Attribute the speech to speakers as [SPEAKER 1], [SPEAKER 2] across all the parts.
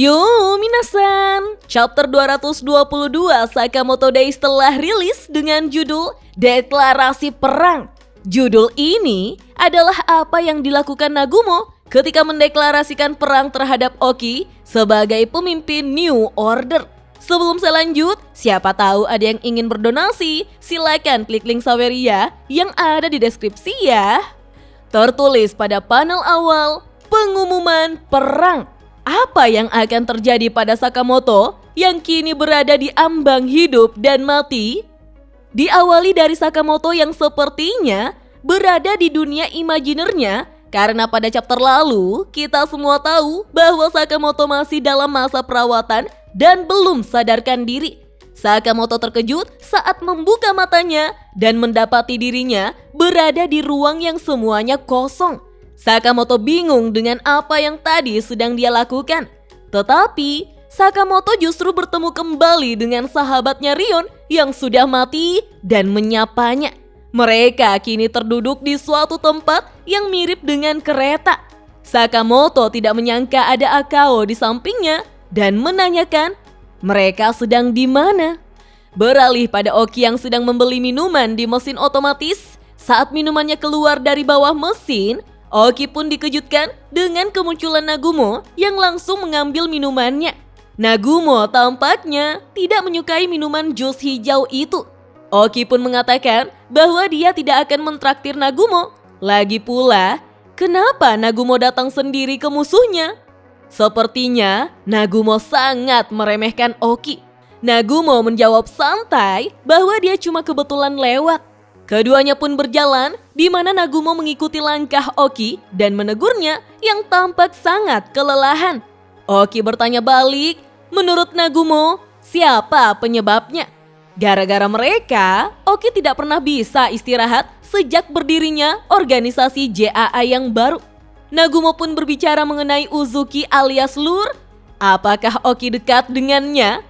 [SPEAKER 1] Yo, minasan! Chapter 222 Sakamoto Days telah rilis dengan judul Deklarasi Perang. Judul ini adalah apa yang dilakukan Nagumo ketika mendeklarasikan perang terhadap Oki sebagai pemimpin New Order. Sebelum saya lanjut, siapa tahu ada yang ingin berdonasi, silakan klik link Saweria yang ada di deskripsi ya. Tertulis pada panel awal, pengumuman perang. Apa yang akan terjadi pada Sakamoto yang kini berada di ambang hidup dan mati? Diawali dari Sakamoto yang sepertinya berada di dunia imajinernya, karena pada chapter lalu kita semua tahu bahwa Sakamoto masih dalam masa perawatan dan belum sadarkan diri. Sakamoto terkejut saat membuka matanya dan mendapati dirinya berada di ruang yang semuanya kosong. Sakamoto bingung dengan apa yang tadi sedang dia lakukan. Tetapi Sakamoto justru bertemu kembali dengan sahabatnya Rion yang sudah mati dan menyapanya. Mereka kini terduduk di suatu tempat yang mirip dengan kereta. Sakamoto tidak menyangka ada Akao di sampingnya dan menanyakan mereka sedang di mana. Beralih pada Oki yang sedang membeli minuman di mesin otomatis. Saat minumannya keluar dari bawah mesin, Oki pun dikejutkan dengan kemunculan Nagumo yang langsung mengambil minumannya. Nagumo tampaknya tidak menyukai minuman jus hijau itu. Oki pun mengatakan bahwa dia tidak akan mentraktir Nagumo. Lagi pula, kenapa Nagumo datang sendiri ke musuhnya? Sepertinya Nagumo sangat meremehkan Oki. Nagumo menjawab santai bahwa dia cuma kebetulan lewat. Keduanya pun berjalan, di mana Nagumo mengikuti langkah Oki dan menegurnya yang tampak sangat kelelahan. Oki bertanya balik, menurut Nagumo, siapa penyebabnya? Gara-gara mereka, Oki tidak pernah bisa istirahat sejak berdirinya organisasi JAA yang baru. Nagumo pun berbicara mengenai Uzuki alias Lur. Apakah Oki dekat dengannya?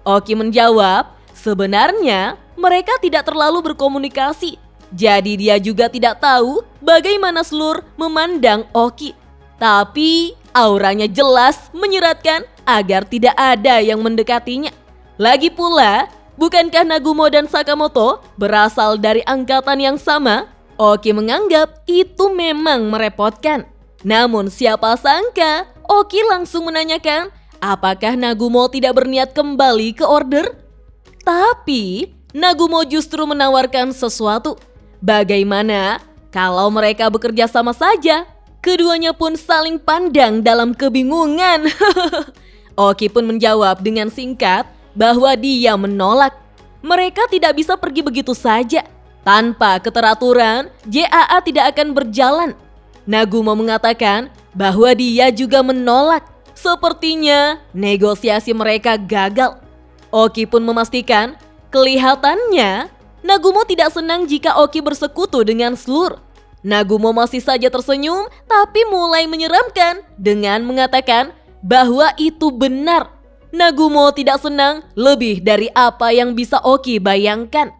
[SPEAKER 1] Oki menjawab, sebenarnya mereka tidak terlalu berkomunikasi, jadi dia juga tidak tahu bagaimana Slur memandang Oki. Tapi auranya jelas menyeratkan agar tidak ada yang mendekatinya. Lagi pula, bukankah Nagumo dan Sakamoto berasal dari angkatan yang sama? Oki menganggap itu memang merepotkan. Namun siapa sangka Oki langsung menanyakan apakah Nagumo tidak berniat kembali ke order? Tapi Nagumo justru menawarkan sesuatu. Bagaimana kalau mereka bekerja sama saja? Keduanya pun saling pandang dalam kebingungan. Oki pun menjawab dengan singkat bahwa dia menolak. Mereka tidak bisa pergi begitu saja. Tanpa keteraturan, JAA tidak akan berjalan. Nagumo mengatakan bahwa dia juga menolak. Sepertinya negosiasi mereka gagal. Oki pun memastikan kelihatannya Nagumo tidak senang jika Oki bersekutu dengan Slur. Nagumo masih saja tersenyum tapi mulai menyeramkan dengan mengatakan bahwa itu benar. Nagumo tidak senang lebih dari apa yang bisa Oki bayangkan.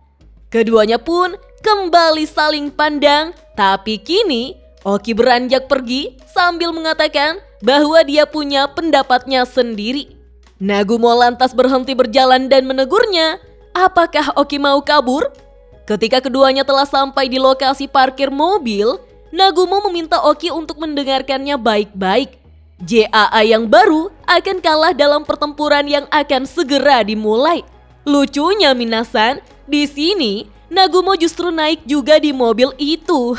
[SPEAKER 1] Keduanya pun kembali saling pandang, tapi kini Oki beranjak pergi sambil mengatakan bahwa dia punya pendapatnya sendiri. Nagumo lantas berhenti berjalan dan menegurnya. Apakah Oki mau kabur? Ketika keduanya telah sampai di lokasi parkir mobil, Nagumo meminta Oki untuk mendengarkannya baik-baik. JAA yang baru akan kalah dalam pertempuran yang akan segera dimulai. Lucunya minasan, di sini Nagumo justru naik juga di mobil itu.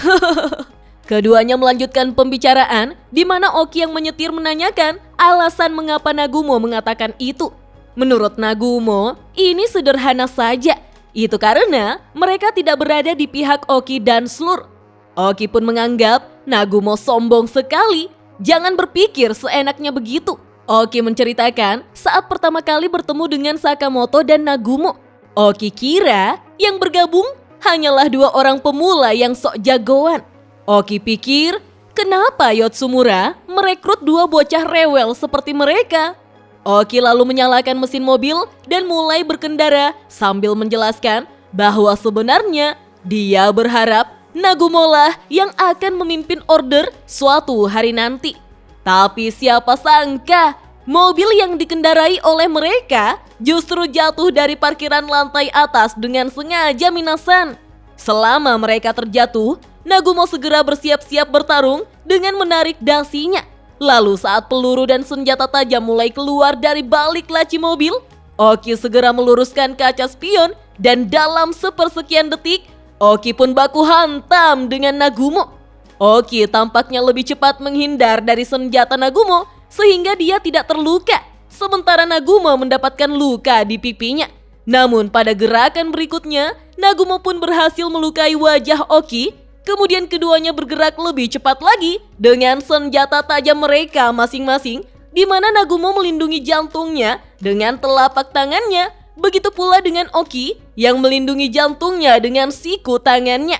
[SPEAKER 1] Keduanya melanjutkan pembicaraan di mana Oki yang menyetir menanyakan alasan mengapa Nagumo mengatakan itu. Menurut Nagumo, ini sederhana saja. Itu karena mereka tidak berada di pihak Oki dan Slur. Oki pun menganggap Nagumo sombong sekali. Jangan berpikir seenaknya begitu. Oki menceritakan saat pertama kali bertemu dengan Sakamoto dan Nagumo. Oki kira yang bergabung hanyalah dua orang pemula yang sok jagoan. Oki pikir, kenapa Yotsumura merekrut dua bocah rewel seperti mereka? Oki lalu menyalakan mesin mobil dan mulai berkendara sambil menjelaskan bahwa sebenarnya dia berharap Nagumo lah yang akan memimpin order suatu hari nanti. Tapi siapa sangka Mobil yang dikendarai oleh mereka justru jatuh dari parkiran lantai atas dengan sengaja minasan. Selama mereka terjatuh, Nagumo segera bersiap-siap bertarung dengan menarik dasinya. Lalu saat peluru dan senjata tajam mulai keluar dari balik laci mobil, Oki segera meluruskan kaca spion dan dalam sepersekian detik, Oki pun baku hantam dengan Nagumo. Oki tampaknya lebih cepat menghindar dari senjata Nagumo sehingga dia tidak terluka, sementara Nagumo mendapatkan luka di pipinya. Namun pada gerakan berikutnya, Nagumo pun berhasil melukai wajah Oki. Kemudian keduanya bergerak lebih cepat lagi dengan senjata tajam mereka masing-masing, di mana Nagumo melindungi jantungnya dengan telapak tangannya, begitu pula dengan Oki yang melindungi jantungnya dengan siku tangannya.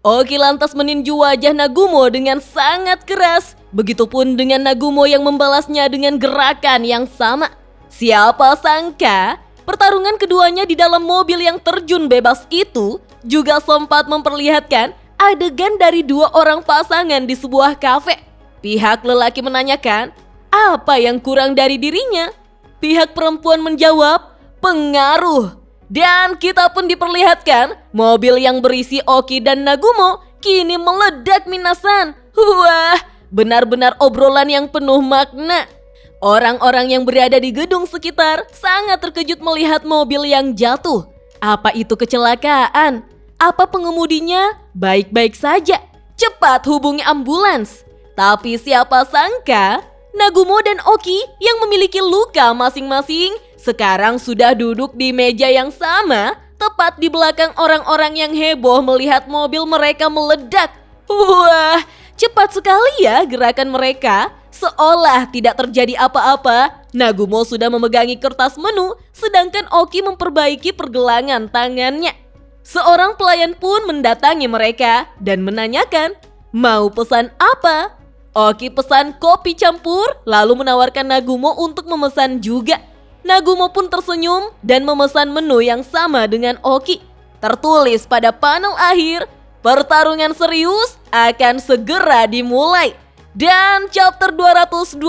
[SPEAKER 1] Oki lantas meninju wajah Nagumo dengan sangat keras. Begitupun dengan Nagumo yang membalasnya dengan gerakan yang sama. Siapa sangka pertarungan keduanya di dalam mobil yang terjun bebas itu juga sempat memperlihatkan adegan dari dua orang pasangan di sebuah kafe. Pihak lelaki menanyakan apa yang kurang dari dirinya. Pihak perempuan menjawab, pengaruh. Dan kita pun diperlihatkan mobil yang berisi Oki dan Nagumo kini meledak minasan. Wah, benar-benar obrolan yang penuh makna. Orang-orang yang berada di gedung sekitar sangat terkejut melihat mobil yang jatuh. Apa itu kecelakaan? Apa pengemudinya baik-baik saja? Cepat hubungi ambulans. Tapi siapa sangka Nagumo dan Oki yang memiliki luka masing-masing sekarang sudah duduk di meja yang sama, tepat di belakang orang-orang yang heboh melihat mobil mereka meledak. Wah, cepat sekali ya gerakan mereka. Seolah tidak terjadi apa-apa, Nagumo sudah memegangi kertas menu, sedangkan Oki memperbaiki pergelangan tangannya. Seorang pelayan pun mendatangi mereka dan menanyakan, mau pesan apa? Oki pesan kopi campur, lalu menawarkan Nagumo untuk memesan juga. Nagumo pun tersenyum dan memesan menu yang sama dengan Oki. Tertulis pada panel akhir, pertarungan serius akan segera dimulai. Dan chapter 222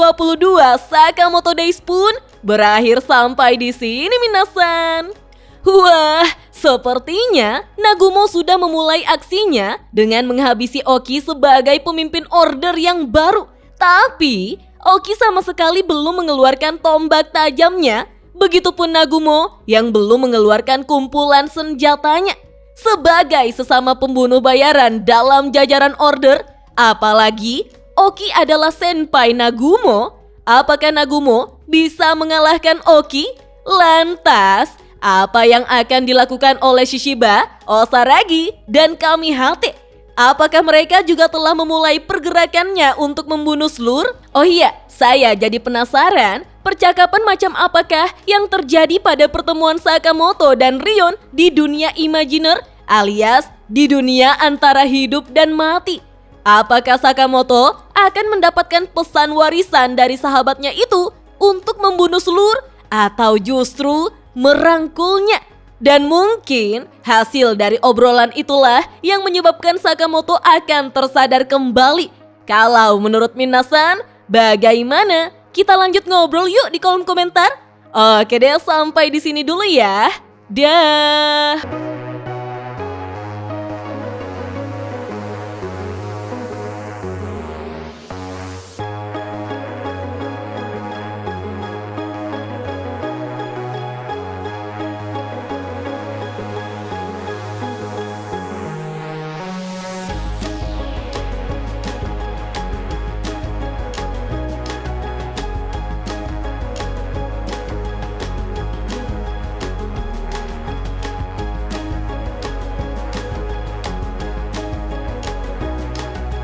[SPEAKER 1] Sakamoto Days pun berakhir sampai di sini minasan. Wah, sepertinya Nagumo sudah memulai aksinya dengan menghabisi Oki sebagai pemimpin order yang baru. Tapi Oki sama sekali belum mengeluarkan tombak tajamnya. Begitupun Nagumo yang belum mengeluarkan kumpulan senjatanya. Sebagai sesama pembunuh bayaran dalam jajaran order, apalagi Oki adalah senpai Nagumo, apakah Nagumo bisa mengalahkan Oki? Lantas, apa yang akan dilakukan oleh Shishiba, Osaragi, dan Kamihate? Apakah mereka juga telah memulai pergerakannya untuk membunuh Slur? Oh iya, saya jadi penasaran, percakapan macam apakah yang terjadi pada pertemuan Sakamoto dan Rion di dunia imajiner alias di dunia antara hidup dan mati? Apakah Sakamoto akan mendapatkan pesan warisan dari sahabatnya itu untuk membunuh Slur atau justru merangkulnya? Dan mungkin hasil dari obrolan itulah yang menyebabkan Sakamoto akan tersadar kembali. Kalau menurut minasan, bagaimana? Kita lanjut ngobrol yuk di kolom komentar. Oke deh, sampai di sini dulu ya. Dah.